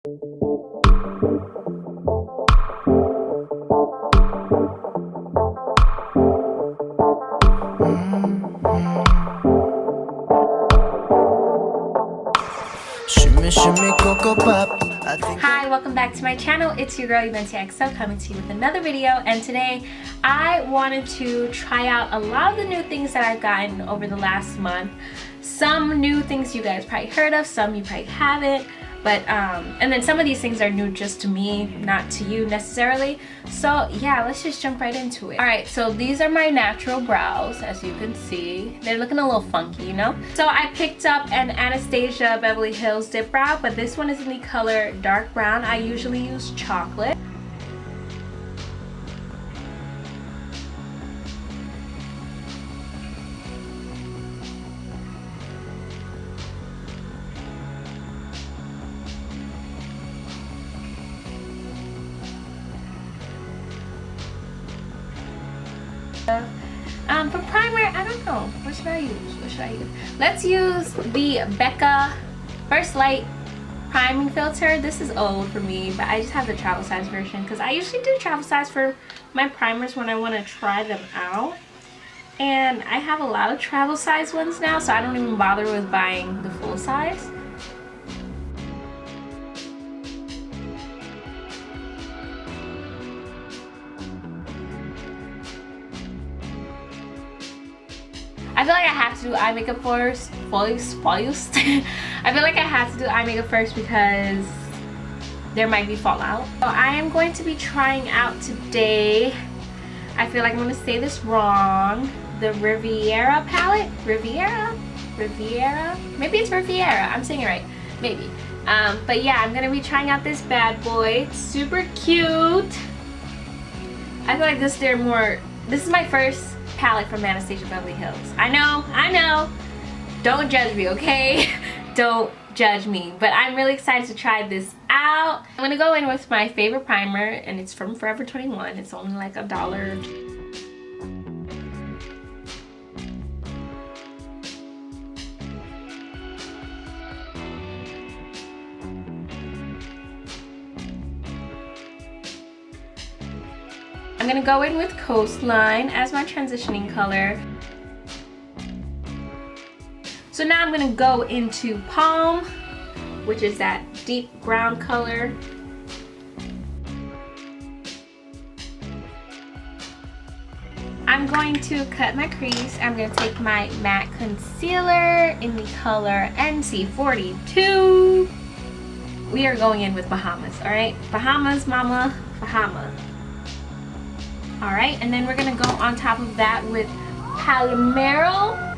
Hi, welcome back to my channel. It's your girl XO coming to you with another video, and today I wanted to try out a lot of the new things that I've gotten over the last month. Some new things you guys probably heard of, some you probably haven't, but and then some of these things are new just to me, not to you necessarily. So yeah, let's just jump right into it. Alright, so these are my natural brows. As you can see, they're looking a little funky, you know. So I picked up an Anastasia Beverly Hills dip brow, but this one is in the color dark brown. I usually use chocolate. For primer, I don't know. What should I use? Let's use the Becca First Light priming filter. This is old for me, but I just have the travel size version because I usually do travel size for my primers when I want to try them out. And I have a lot of travel size ones now, so I don't even bother with buying the full size. I feel like I have to do eye makeup first. I feel like I have to do eye makeup first because there might be fallout. So I am going to be trying out today, I feel like I'm going to say this wrong, the Riveria Palette. Riviera? Maybe it's Riviera. I'm saying it right. Maybe. But yeah, I'm going to be trying out this bad boy. It's super cute. I feel like this is my first palette from Anastasia Beverly Hills. I know. Don't judge me, okay? Don't judge me. But I'm really excited to try this out. I'm gonna go in with my favorite primer, and it's from Forever 21. It's only like $1. I'm gonna go in with Coastline as my transitioning color. So now I'm gonna go into Palm, which is that deep brown color. I'm going to cut my crease. I'm gonna take my matte concealer in the color NC42. We are going in with Bahamas, all right? Bahamas, mama, Bahama. Alright, and then we're going to go on top of that with Palomero.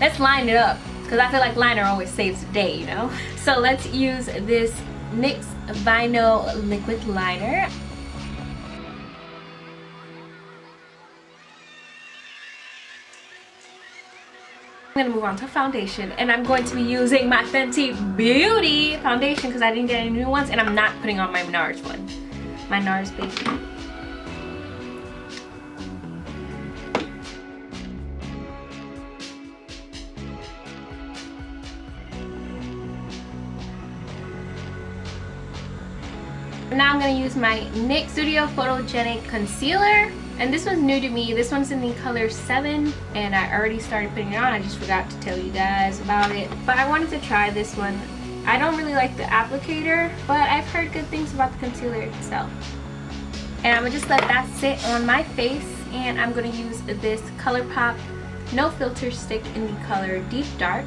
Let's line it up, because I feel like liner always saves the day, you know? So let's use this NYX Vinyl Liquid Liner. I'm going to move on to foundation, and I'm going to be using my Fenty Beauty foundation because I didn't get any new ones, and I'm not putting on my NARS one. My NARS baby. Now I'm going to use my NYX Studio Photogenic Concealer. And this one's new to me. This one's in the color 7, and I already started putting it on. I just forgot to tell you guys about it. But I wanted to try this one. I don't really like the applicator, but I've heard good things about the concealer itself. And I'm going to just let that sit on my face, and I'm going to use this ColourPop No Filter stick in the color Deep Dark.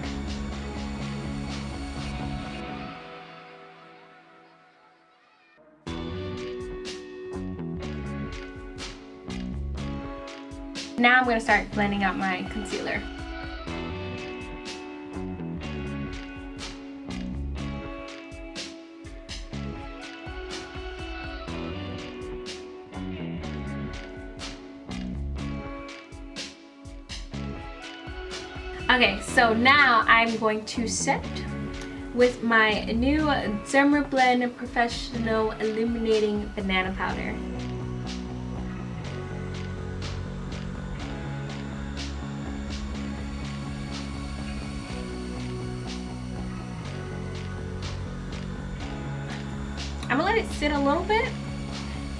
Now I'm going to start blending out my concealer. Okay, so now I'm going to set with my new Dermablend Professional Illuminating Banana Powder. I'm gonna let it sit a little bit,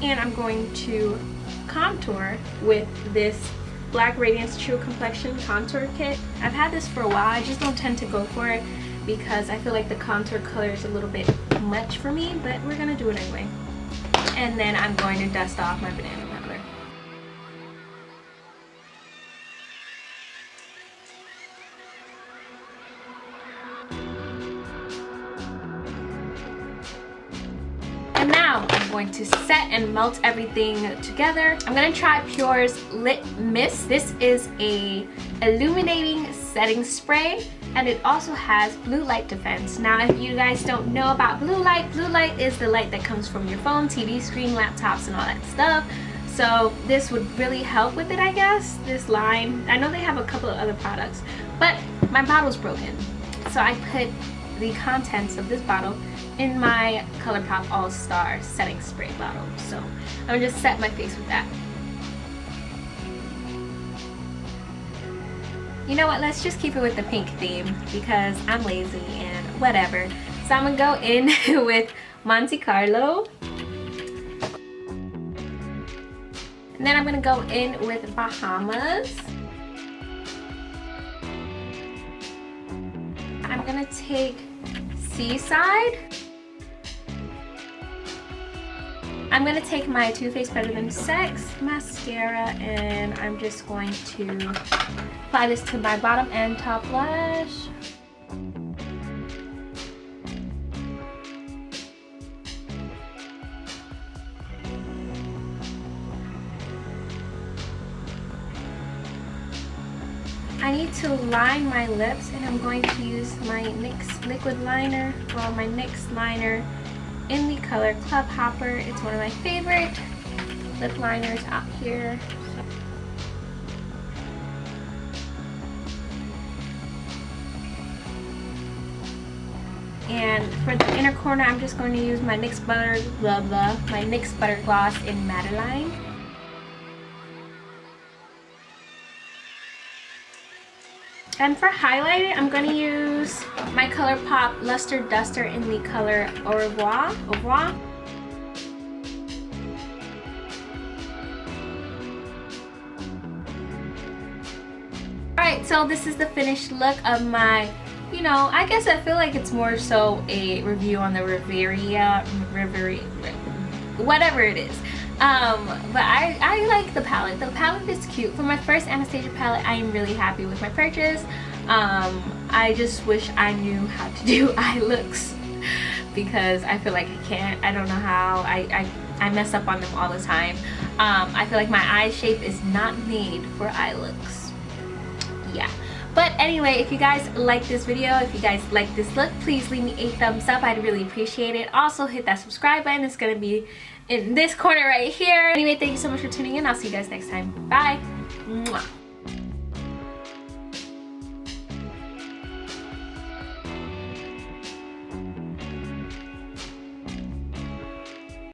and I'm going to contour with this Black Radiance True Complexion Contour Kit. I've had this for a while. I just don't tend to go for it because I feel like the contour color is a little bit much for me, but we're gonna do it anyway. And then I'm going to dust off my banana powder. And now I'm going to set and melt everything together. I'm gonna try Pure's Lit Mist. This is a illuminating setting spray, and it also has blue light defense. Now, if you guys don't know about blue light is the light that comes from your phone, TV screen, laptops, and all that stuff. So this would really help with it, I guess. This line, I know they have a couple of other products, but my bottle's broken. So I put the contents of this bottle in my ColourPop All-Star setting spray bottle. So I'm gonna just set my face with that. You know what, let's just keep it with the pink theme because I'm lazy and whatever. So I'm gonna go in with Monte Carlo. And then I'm gonna go in with Bahamas. I'm gonna take Seaside. I'm going to take my Too Faced Better Than Sex mascara, and I'm just going to apply this to my bottom and top lash. I need to line my lips, and I'm going to use my NYX liquid liner, or my NYX liner in the color Club Hopper. It's one of my favorite lip liners out here. And for the inner corner, I'm just going to use my NYX Butter Gloss in Madeline. And for highlighter, I'm going to use my ColourPop Luster Duster in the color Au Revoir. Alright, so this is the finished look of my, you know, I guess I feel like it's more so a review on the Riveria, whatever it is. But I like the palette. The palette is cute. For my first Anastasia palette, I am really happy with my purchase. I just wish I knew how to do eye looks because I feel like I can't. I don't know how. I mess up on them all the time. I feel like my eye shape is not made for eye looks. Yeah. But anyway, if you guys like this video, if you guys like this look, please leave me a thumbs up. I'd really appreciate it. Also, hit that subscribe button. It's going to be in this corner right here. Anyway, thank you so much for tuning in. I'll see you guys next time. Bye. Mwah.